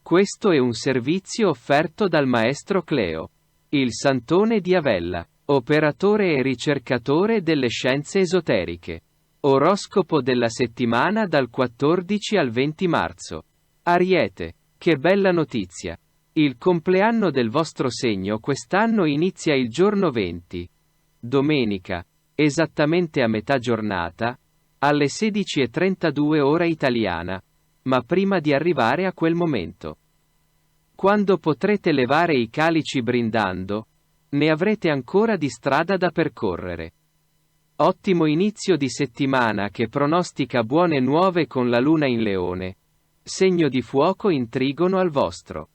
Questo è un servizio offerto dal maestro Cleo, il santone di Avella, operatore e ricercatore delle scienze esoteriche. Oroscopo della settimana dal 14 al 20 marzo. Ariete, che bella notizia! Il compleanno del vostro segno quest'anno inizia il giorno 20, domenica, esattamente a metà giornata, alle 16:32 ora italiana, ma prima di arrivare a quel momento, quando potrete levare i calici brindando, ne avrete ancora di strada da percorrere. Ottimo inizio di settimana che pronostica buone nuove con la luna in Leone, segno di fuoco in trigono al vostro.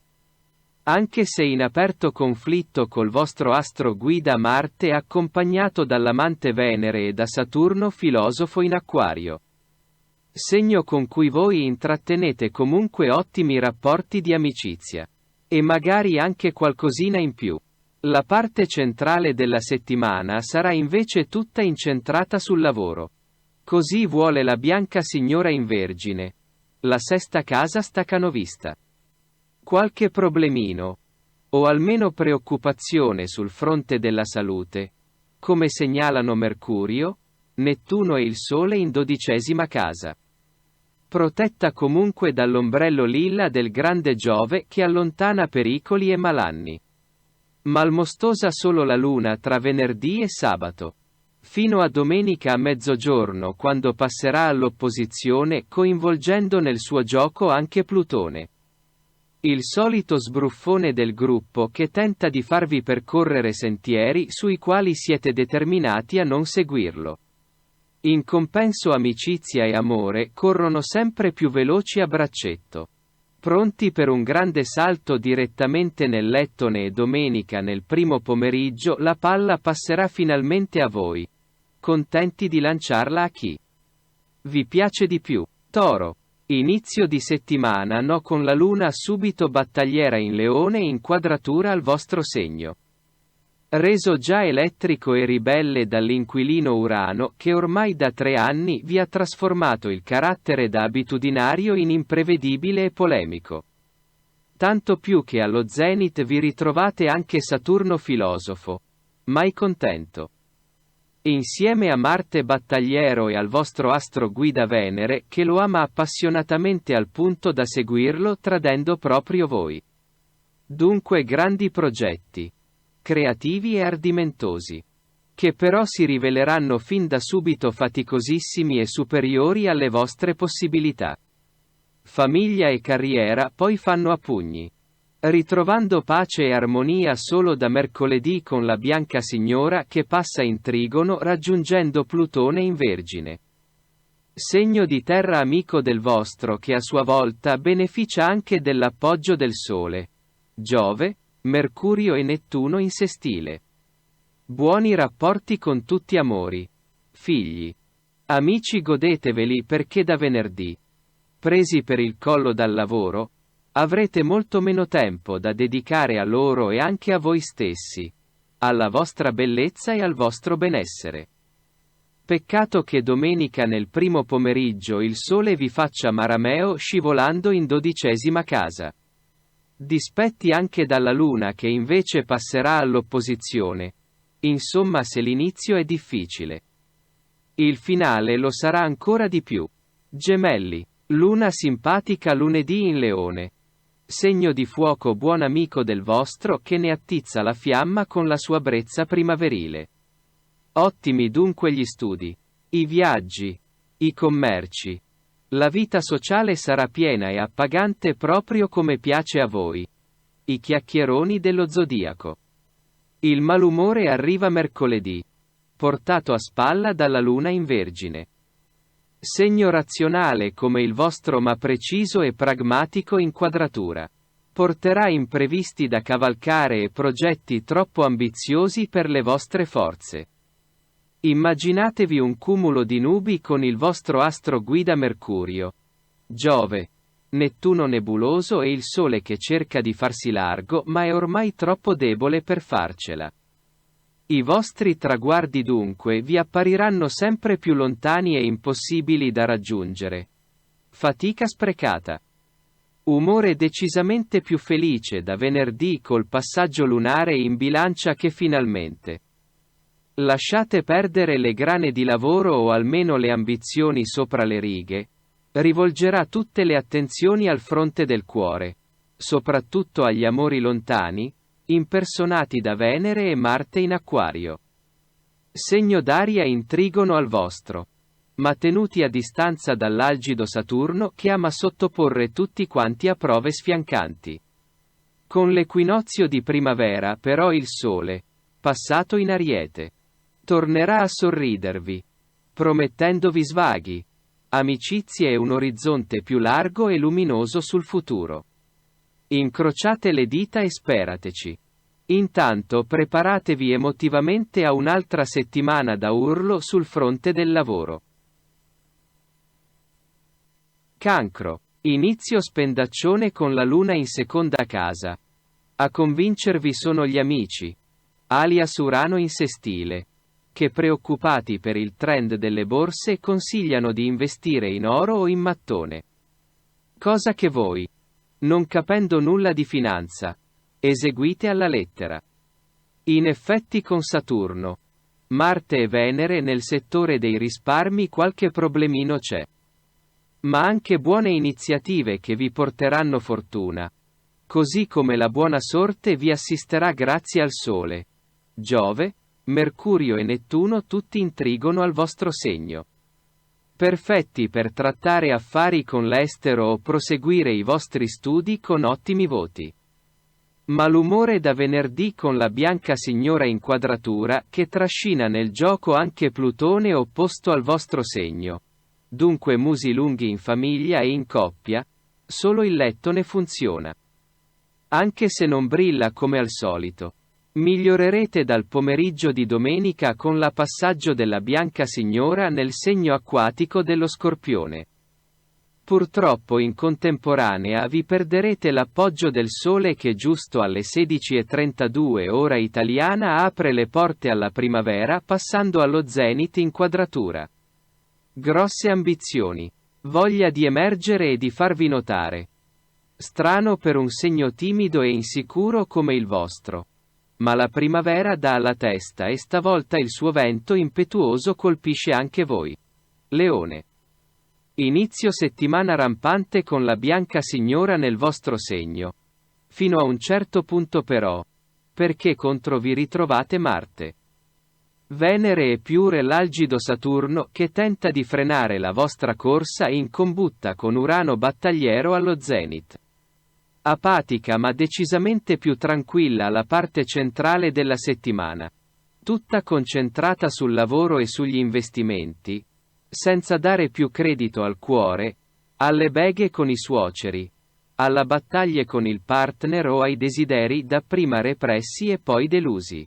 Anche se in aperto conflitto col vostro astro guida Marte accompagnato dall'amante Venere e da Saturno filosofo in Acquario. Segno con cui voi intrattenete comunque ottimi rapporti di amicizia. E magari anche qualcosina in più. La parte centrale della settimana sarà invece tutta incentrata sul lavoro. Così vuole la bianca signora in Vergine. La sesta casa stacanovista. Qualche problemino, o almeno preoccupazione sul fronte della salute, come segnalano Mercurio, Nettuno e il Sole in 12ª casa. Protetta comunque dall'ombrello lilla del grande Giove che allontana pericoli e malanni. Malmostosa solo la luna tra venerdì e sabato. Fino a domenica a mezzogiorno quando passerà all'opposizione coinvolgendo nel suo gioco anche Plutone. Il solito sbruffone del gruppo che tenta di farvi percorrere sentieri sui quali siete determinati a non seguirlo. In compenso amicizia e amore corrono sempre più veloci a braccetto. Pronti per un grande salto direttamente nel lettone e domenica nel primo pomeriggio la palla passerà finalmente a voi. Contenti di lanciarla a chi vi piace di più. Toro. Inizio di settimana no con la luna subito battagliera in Leone in quadratura al vostro segno. Reso già elettrico e ribelle dall'inquilino Urano che ormai da 3 anni vi ha trasformato il carattere da abitudinario in imprevedibile e polemico. Tanto più che allo zenit vi ritrovate anche Saturno filosofo. Mai contento. Insieme a Marte battagliero e al vostro astro guida Venere che lo ama appassionatamente al punto da seguirlo tradendo proprio voi. Dunque grandi progetti. Creativi e ardimentosi. Che però si riveleranno fin da subito faticosissimi e superiori alle vostre possibilità. Famiglia e carriera poi fanno a pugni. Ritrovando pace e armonia solo da mercoledì con la bianca signora che passa in trigono raggiungendo Plutone in Vergine. Segno di terra amico del vostro che a sua volta beneficia anche dell'appoggio del Sole, Giove, Mercurio e Nettuno in sestile. Buoni rapporti con tutti amori. Figli. Amici godeteveli perché da venerdì, presi per il collo dal lavoro, avrete molto meno tempo da dedicare a loro e anche a voi stessi, alla vostra bellezza e al vostro benessere. Peccato che domenica nel primo pomeriggio il Sole vi faccia marameo scivolando in 12ª casa. Dispetti anche dalla Luna che invece passerà all'opposizione. Insomma se l'inizio è difficile, il finale lo sarà ancora di più. Gemelli. Luna simpatica lunedì in Leone. Segno di fuoco buon amico del vostro che ne attizza la fiamma con la sua brezza primaverile. Ottimi dunque gli studi, i viaggi, i commerci. La vita sociale sarà piena e appagante proprio come piace a voi. I chiacchieroni dello zodiaco. Il malumore arriva mercoledì, portato a spalla dalla luna in Vergine. Segno razionale come il vostro ma preciso e pragmatico in quadratura. Porterà imprevisti da cavalcare e progetti troppo ambiziosi per le vostre forze. Immaginatevi un cumulo di nubi con il vostro astro guida Mercurio, Giove, Nettuno nebuloso e il Sole che cerca di farsi largo ma è ormai troppo debole per farcela. I vostri traguardi dunque vi appariranno sempre più lontani e impossibili da raggiungere. Fatica sprecata. Umore decisamente più felice da venerdì col passaggio lunare in Bilancia che finalmente. Lasciate perdere le grane di lavoro o almeno le ambizioni sopra le righe. Rivolgerà tutte le attenzioni al fronte del cuore, soprattutto agli amori lontani, impersonati da Venere e Marte in Acquario. Segno d'aria in Trigono al vostro, ma tenuti a distanza dall'algido Saturno che ama sottoporre tutti quanti a prove sfiancanti. Con l'equinozio di primavera però il Sole, passato in Ariete, tornerà a sorridervi, promettendovi svaghi, amicizie e un orizzonte più largo e luminoso sul futuro. Incrociate le dita e sperateci. Intanto preparatevi emotivamente a un'altra settimana da urlo sul fronte del lavoro. Cancro. Inizio spendaccione con la luna in seconda casa. A convincervi sono gli amici, alias Urano in sestile, che preoccupati per il trend delle borse consigliano di investire in oro o in mattone. Cosa che voi, non capendo nulla di finanza, eseguite alla lettera. In effetti con Saturno, Marte e Venere nel settore dei risparmi qualche problemino c'è. Ma anche buone iniziative che vi porteranno fortuna. Così come la buona sorte vi assisterà grazie al Sole, Giove, Mercurio e Nettuno tutti in Trigono al vostro segno. Perfetti per trattare affari con l'estero o proseguire i vostri studi con ottimi voti. Malumore da venerdì con la bianca signora in quadratura che trascina nel gioco anche Plutone opposto al vostro segno. Dunque musi lunghi in famiglia e in coppia, solo il letto ne funziona. Anche se non brilla come al solito. Migliorerete dal pomeriggio di domenica con la passaggio della bianca signora nel segno acquatico dello Scorpione. Purtroppo in contemporanea vi perderete l'appoggio del Sole che giusto alle 16:32 ora italiana apre le porte alla primavera passando allo zenit in quadratura. Grosse ambizioni. Voglia di emergere e di farvi notare. Strano per un segno timido e insicuro come il vostro. Ma la primavera dà alla testa e stavolta il suo vento impetuoso colpisce anche voi. Leone. Inizio settimana rampante con la bianca signora nel vostro segno. Fino a un certo punto però. Perché contro vi ritrovate Marte. Venere e Piure l'algido Saturno che tenta di frenare la vostra corsa in combutta con Urano battagliero allo zenit. Apatica ma decisamente più tranquilla la parte centrale della settimana. Tutta concentrata sul lavoro e sugli investimenti, senza dare più credito al cuore, alle beghe con i suoceri, alla battaglie con il partner o ai desideri dapprima repressi e poi delusi.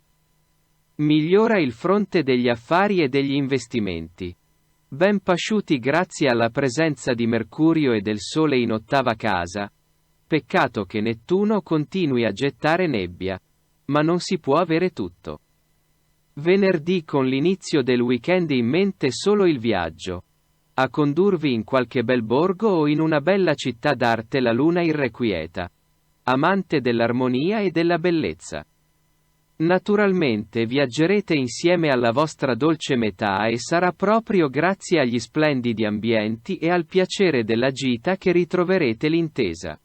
Migliora il fronte degli affari e degli investimenti. Ben pasciuti grazie alla presenza di Mercurio e del Sole in ottava casa. Peccato che Nettuno continui a gettare nebbia. Ma non si può avere tutto. Venerdì con l'inizio del weekend in mente solo il viaggio. A condurvi in qualche bel borgo o in una bella città d'arte la luna irrequieta. Amante dell'armonia e della bellezza. Naturalmente viaggerete insieme alla vostra dolce metà e sarà proprio grazie agli splendidi ambienti e al piacere della gita che ritroverete l'intesa.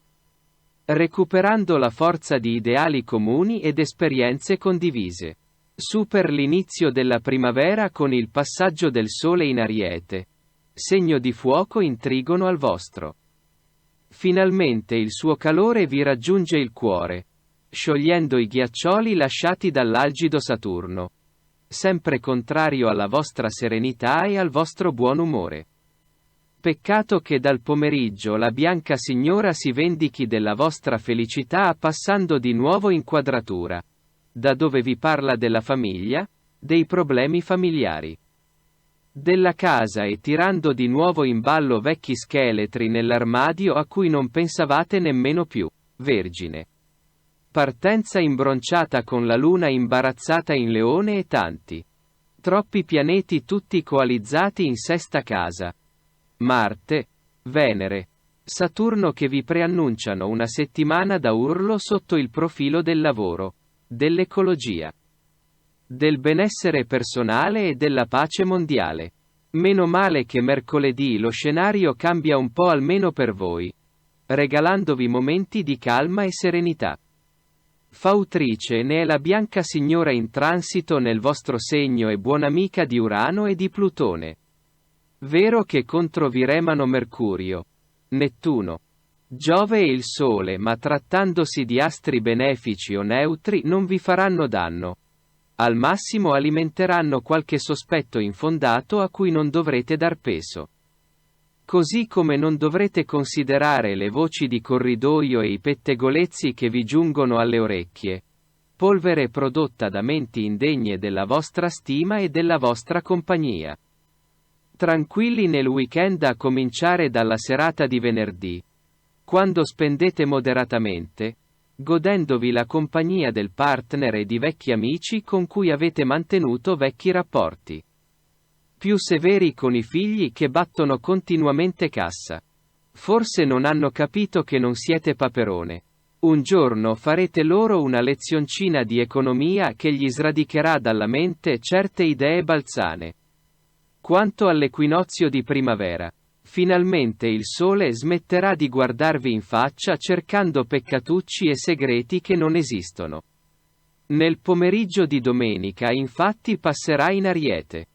Recuperando la forza di ideali comuni ed esperienze condivise. Super l'inizio della primavera con il passaggio del Sole in Ariete. Segno di fuoco in Trigono al vostro. Finalmente il suo calore vi raggiunge il cuore, sciogliendo i ghiaccioli lasciati dall'algido Saturno. Sempre contrario alla vostra serenità e al vostro buon umore. Peccato che dal pomeriggio la bianca signora si vendichi della vostra felicità passando di nuovo in quadratura. Da dove vi parla della famiglia, dei problemi familiari. Della casa e tirando di nuovo in ballo vecchi scheletri nell'armadio a cui non pensavate nemmeno più, Vergine. Partenza imbronciata con la luna imbarazzata in Leone e tanti. Troppi pianeti tutti coalizzati in sesta casa. Marte, Venere, Saturno che vi preannunciano una settimana da urlo sotto il profilo del lavoro, dell'ecologia, del benessere personale e della pace mondiale. Meno male che mercoledì lo scenario cambia un po' almeno per voi, regalandovi momenti di calma e serenità. Fautrice ne è la bianca signora in transito nel vostro segno e buona amica di Urano e di Plutone. Vero che contro vi remano Mercurio, Nettuno, Giove e il Sole, ma trattandosi di astri benefici o neutri non vi faranno danno. Al massimo alimenteranno qualche sospetto infondato a cui non dovrete dar peso. Così come non dovrete considerare le voci di corridoio e i pettegolezzi che vi giungono alle orecchie. Polvere prodotta da menti indegne della vostra stima e della vostra compagnia. Tranquilli nel weekend a cominciare dalla serata di venerdì. Quando spendete moderatamente, godendovi la compagnia del partner e di vecchi amici con cui avete mantenuto vecchi rapporti. Più severi con i figli che battono continuamente cassa. Forse non hanno capito che non siete Paperone. Un giorno farete loro una lezioncina di economia che gli sradicherà dalla mente certe idee balzane. Quanto all'equinozio di primavera, finalmente il sole smetterà di guardarvi in faccia cercando peccatucci e segreti che non esistono. Nel pomeriggio di domenica infatti passerà in Ariete,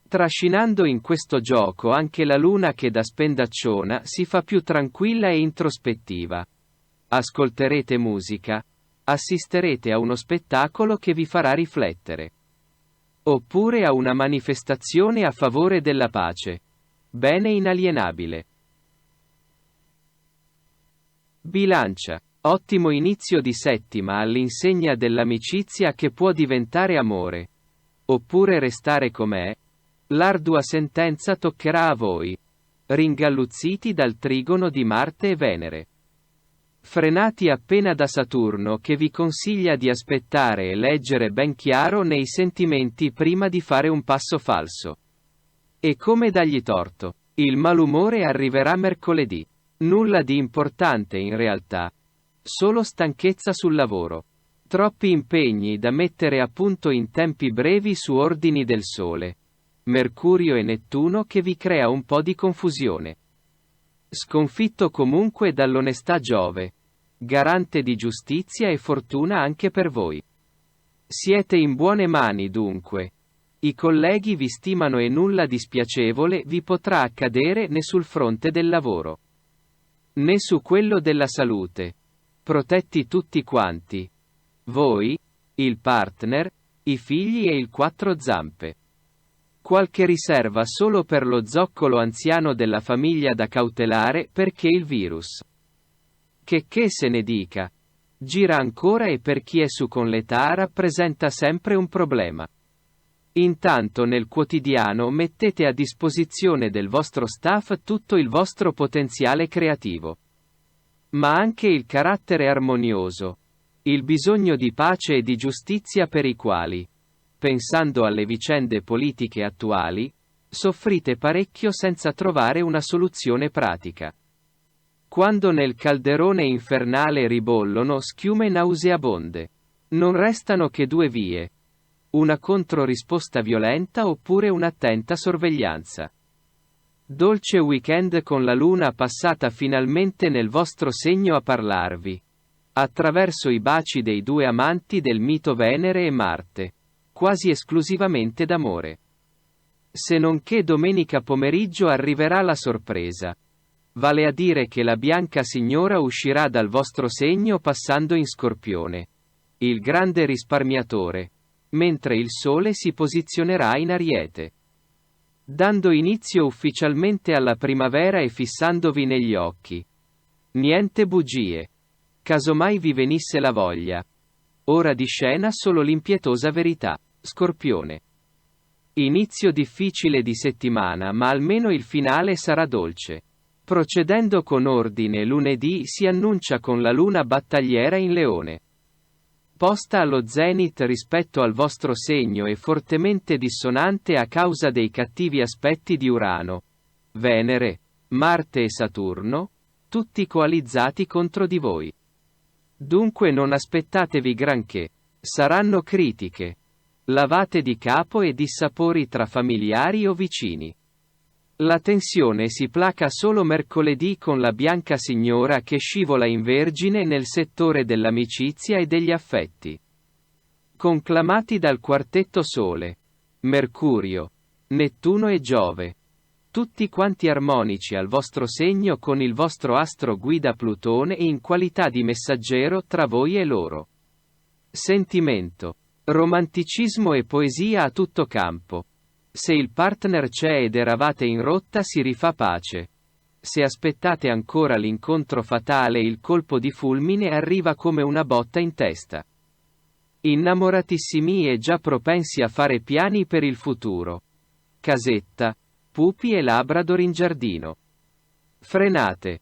trascinando in questo gioco anche la luna che da spendacciona si fa più tranquilla e introspettiva. Ascolterete musica, assisterete a uno spettacolo che vi farà riflettere. Oppure a una manifestazione a favore della pace. Bene inalienabile. Bilancia. Ottimo inizio di settima all'insegna dell'amicizia che può diventare amore. Oppure restare com'è. L'ardua sentenza toccherà a voi. Ringalluzziti dal trigono di Marte e Venere. Frenati appena da Saturno che vi consiglia di aspettare e leggere ben chiaro nei sentimenti prima di fare un passo falso. E come dargli torto? Il malumore arriverà mercoledì. Nulla di importante in realtà. Solo stanchezza sul lavoro. Troppi impegni da mettere a punto in tempi brevi su ordini del Sole. Mercurio e Nettuno che vi crea un po' di confusione. Sconfitto comunque dall'onestà Giove, garante di giustizia e fortuna anche per voi. Siete in buone mani dunque. I colleghi vi stimano e nulla di spiacevole vi potrà accadere né sul fronte del lavoro, né su quello della salute. Protetti tutti quanti. Voi, il partner, i figli e il quattro zampe. Qualche riserva solo per lo zoccolo anziano della famiglia da cautelare perché il virus. Che se ne dica. Gira ancora e per chi è su con l'età rappresenta sempre un problema. Intanto nel quotidiano mettete a disposizione del vostro staff tutto il vostro potenziale creativo. Ma anche il carattere armonioso. Il bisogno di pace e di giustizia per i quali, pensando alle vicende politiche attuali, soffrite parecchio senza trovare una soluzione pratica. Quando nel calderone infernale ribollono schiume nauseabonde, non restano che due vie. Una controrisposta violenta oppure un'attenta sorveglianza. Dolce weekend con la luna passata finalmente nel vostro segno a parlarvi. Attraverso i baci dei due amanti del mito Venere e Marte. Quasi esclusivamente d'amore. Se non che domenica pomeriggio arriverà la sorpresa. Vale a dire che la bianca signora uscirà dal vostro segno passando in Scorpione. Il grande risparmiatore. Mentre il Sole si posizionerà in Ariete. Dando inizio ufficialmente alla primavera e fissandovi negli occhi. Niente bugie. Casomai vi venisse la voglia. Ora di scena solo l'impietosa verità. Scorpione. Inizio difficile di settimana ma almeno il finale sarà dolce. Procedendo con ordine lunedì si annuncia con la luna battagliera in Leone. Posta allo zenit rispetto al vostro segno e fortemente dissonante a causa dei cattivi aspetti di Urano, Venere, Marte e Saturno, tutti coalizzati contro di voi. Dunque non aspettatevi granché. Saranno critiche. Lavate di capo e dissapori tra familiari o vicini. La tensione si placa solo mercoledì con la bianca signora che scivola in Vergine nel settore dell'amicizia e degli affetti. Conclamati dal quartetto Sole, Mercurio, Nettuno e Giove. Tutti quanti armonici al vostro segno con il vostro astro guida Plutone in qualità di messaggero tra voi e loro. Sentimento, romanticismo e poesia a tutto campo. Se il partner c'è ed eravate in rotta si rifà pace. Se aspettate ancora l'incontro fatale il colpo di fulmine arriva come una botta in testa. Innamoratissimi e già propensi a fare piani per il futuro. Casetta, pupi e labrador in giardino. Frenate.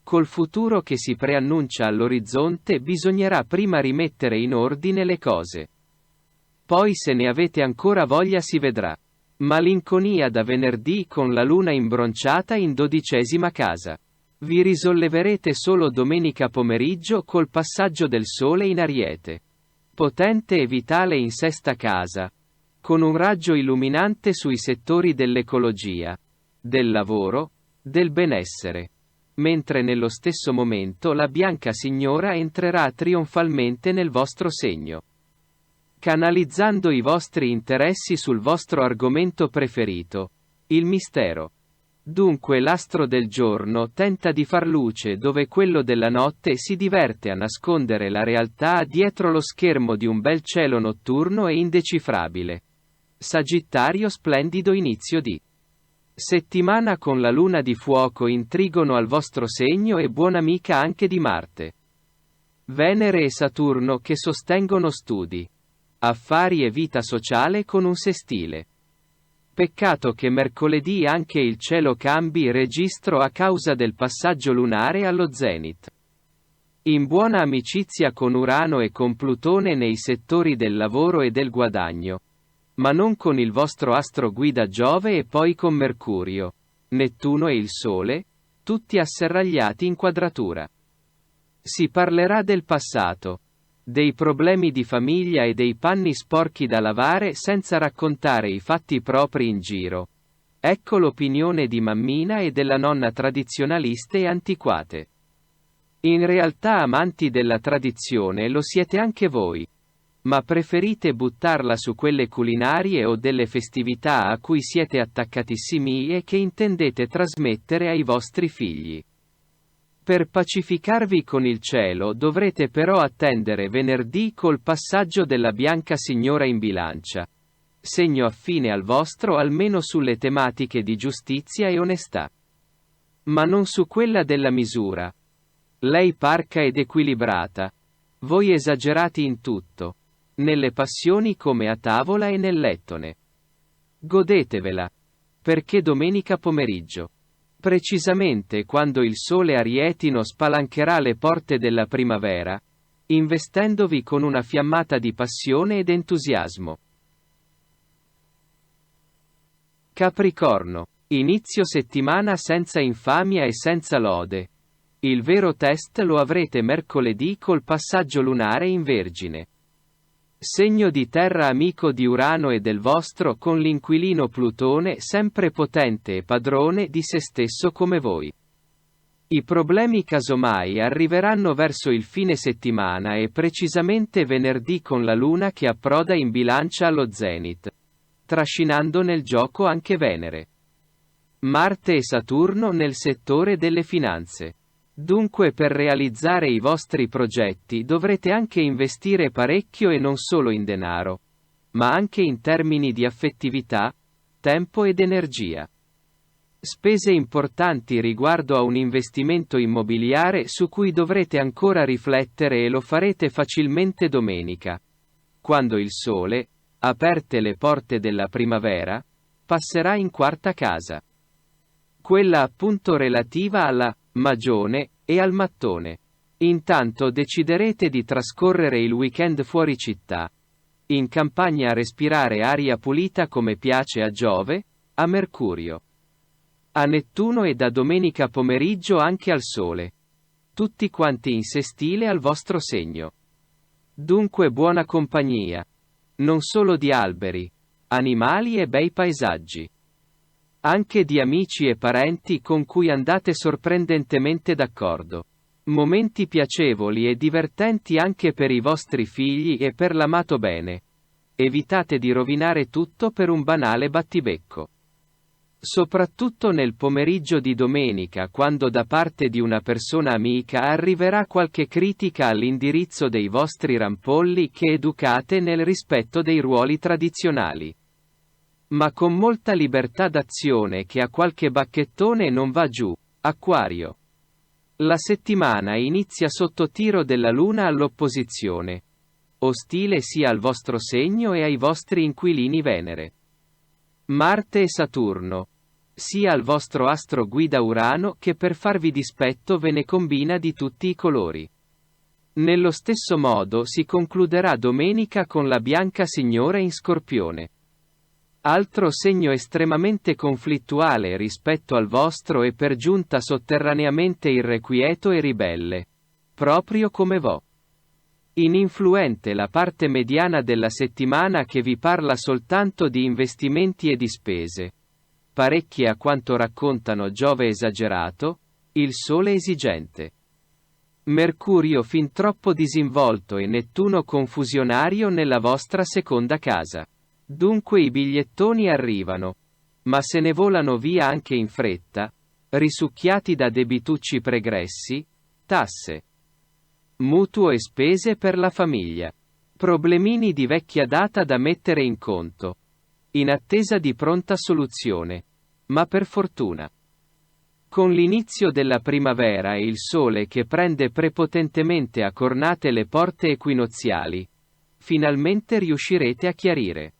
Col futuro che si preannuncia all'orizzonte bisognerà prima rimettere in ordine le cose. Poi se ne avete ancora voglia si vedrà. Malinconia da venerdì con la luna imbronciata in 12ª casa. Vi risolleverete solo domenica pomeriggio col passaggio del sole in Ariete. Potente e vitale in 6ª casa. Con un raggio illuminante sui settori dell'ecologia, del lavoro, del benessere. Mentre nello stesso momento la bianca signora entrerà trionfalmente nel vostro segno, canalizzando i vostri interessi sul vostro argomento preferito, il mistero. Dunque l'astro del giorno tenta di far luce dove quello della notte si diverte a nascondere la realtà dietro lo schermo di un bel cielo notturno e indecifrabile. Sagittario splendido inizio di settimana con la luna di fuoco in trigono al vostro segno e buona amica anche di Marte. Venere e Saturno che sostengono studi, affari e vita sociale con un sestile. Peccato che mercoledì anche il cielo cambi registro a causa del passaggio lunare allo zenit. In buona amicizia con Urano e con Plutone nei settori del lavoro e del guadagno. Ma non con il vostro astro guida Giove e poi con Mercurio, Nettuno e il Sole, tutti asserragliati in quadratura. Si parlerà del passato, dei problemi di famiglia e dei panni sporchi da lavare senza raccontare i fatti propri in giro. Ecco l'opinione di mammina e della nonna tradizionaliste e antiquate. In realtà amanti della tradizione lo siete anche voi. Ma preferite buttarla su quelle culinarie o delle festività a cui siete attaccatissimi e che intendete trasmettere ai vostri figli. Per pacificarvi con il cielo dovrete però attendere venerdì col passaggio della bianca signora in Bilancia. Segno affine al vostro almeno sulle tematiche di giustizia e onestà. Ma non su quella della misura. Lei parca ed equilibrata. Voi esagerati in tutto. Nelle passioni come a tavola e nel lettone. Godetevela. Perché domenica pomeriggio. Precisamente quando il sole arietino spalancherà le porte della primavera, investendovi con una fiammata di passione ed entusiasmo. Capricorno. Inizio settimana senza infamia e senza lode. Il vero test lo avrete mercoledì col passaggio lunare in Vergine. Segno di terra amico di Urano e del vostro con l'inquilino Plutone sempre potente e padrone di se stesso come voi. I problemi casomai arriveranno verso il fine settimana e precisamente venerdì con la luna che approda in Bilancia allo zenit, trascinando nel gioco anche Venere. Marte e Saturno nel settore delle finanze. Dunque per realizzare i vostri progetti dovrete anche investire parecchio e non solo in denaro, ma anche in termini di affettività, tempo ed energia. Spese importanti riguardo a un investimento immobiliare su cui dovrete ancora riflettere e lo farete facilmente domenica, quando il sole, aperte le porte della primavera, passerà in 4ª casa. Quella appunto relativa alla Magione e al mattone. Intanto deciderete di trascorrere il weekend fuori città, in campagna a respirare aria pulita come piace a Giove, a Mercurio. A Nettuno e da domenica pomeriggio anche al Sole. Tutti quanti in sestile al vostro segno. Dunque buona compagnia. Non solo di alberi, animali e bei paesaggi. Anche di amici e parenti con cui andate sorprendentemente d'accordo. Momenti piacevoli e divertenti anche per i vostri figli e per l'amato bene. Evitate di rovinare tutto per un banale battibecco. Soprattutto nel pomeriggio di domenica, quando da parte di una persona amica arriverà qualche critica all'indirizzo dei vostri rampolli che educate nel rispetto dei ruoli tradizionali. Ma con molta libertà d'azione che a qualche bacchettone non va giù. Acquario. La settimana inizia sotto tiro della Luna all'opposizione. Ostile sia al vostro segno e ai vostri inquilini Venere. Marte e Saturno. Sia al vostro astro guida Urano che per farvi dispetto ve ne combina di tutti i colori. Nello stesso modo si concluderà domenica con la Bianca Signora in Scorpione. Altro segno estremamente conflittuale rispetto al vostro e per giunta sotterraneamente irrequieto e ribelle. Proprio come vo'. Ininfluente la parte mediana della settimana che vi parla soltanto di investimenti e di spese. Parecchie a quanto raccontano Giove esagerato, il Sole esigente. Mercurio fin troppo disinvolto e Nettuno confusionario nella vostra seconda casa. Dunque i bigliettoni arrivano. Ma se ne volano via anche in fretta, risucchiati da debitucci pregressi, tasse, mutuo e spese per la famiglia. Problemini di vecchia data da mettere in conto. In attesa di pronta soluzione. Ma per fortuna. Con l'inizio della primavera e il Sole che prende prepotentemente a cornate le porte equinoziali, finalmente riuscirete a chiarire.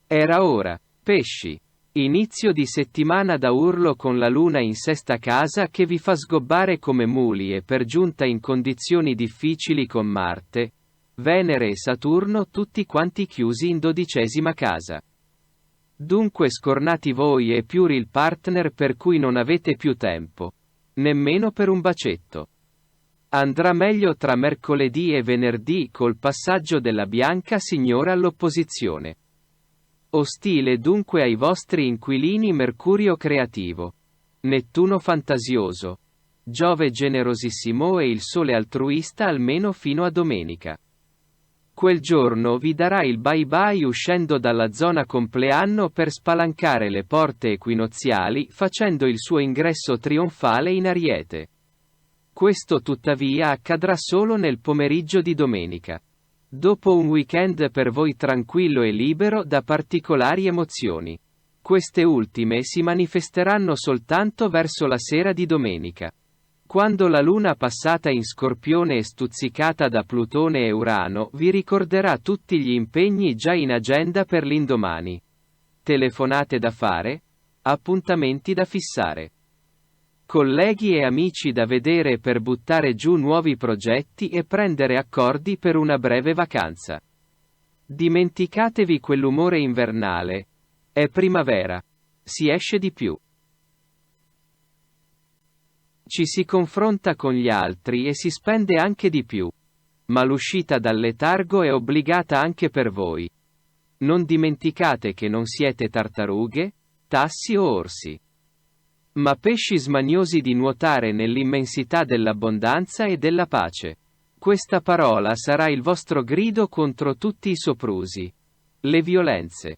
Era ora, pesci. Inizio di settimana da urlo con la Luna in sesta casa che vi fa sgobbare come muli e per giunta in condizioni difficili con Marte, Venere e Saturno tutti quanti chiusi in 12ª casa. Dunque scornati voi e più il partner per cui non avete più tempo. Nemmeno per un bacetto. Andrà meglio tra mercoledì e venerdì col passaggio della Bianca Signora all'opposizione. Ostile dunque ai vostri inquilini Mercurio creativo, Nettuno fantasioso, Giove generosissimo e il Sole altruista almeno fino a domenica. Quel giorno vi darà il bye bye uscendo dalla zona compleanno per spalancare le porte equinoziali facendo il suo ingresso trionfale in Ariete. Questo tuttavia accadrà solo nel pomeriggio di domenica. Dopo un weekend per voi tranquillo e libero da particolari emozioni. Queste ultime si manifesteranno soltanto verso la sera di domenica. Quando la Luna passata in Scorpione e stuzzicata da Plutone e Urano vi ricorderà tutti gli impegni già in agenda per l'indomani. Telefonate da fare? Appuntamenti da fissare. Colleghi e amici da vedere per buttare giù nuovi progetti e prendere accordi per una breve vacanza. Dimenticatevi quell'umore invernale. È primavera. Si esce di più. Ci si confronta con gli altri e si spende anche di più. Ma l'uscita dal letargo è obbligata anche per voi. Non dimenticate che non siete tartarughe, tassi o orsi. Ma pesci smaniosi di nuotare nell'immensità dell'abbondanza e della pace. Questa parola sarà il vostro grido contro tutti i soprusi, le violenze,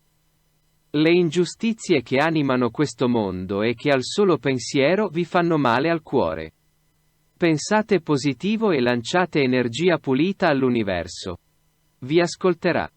le ingiustizie che animano questo mondo e che al solo pensiero vi fanno male al cuore. Pensate positivo e lanciate energia pulita all'universo. Vi ascolterà.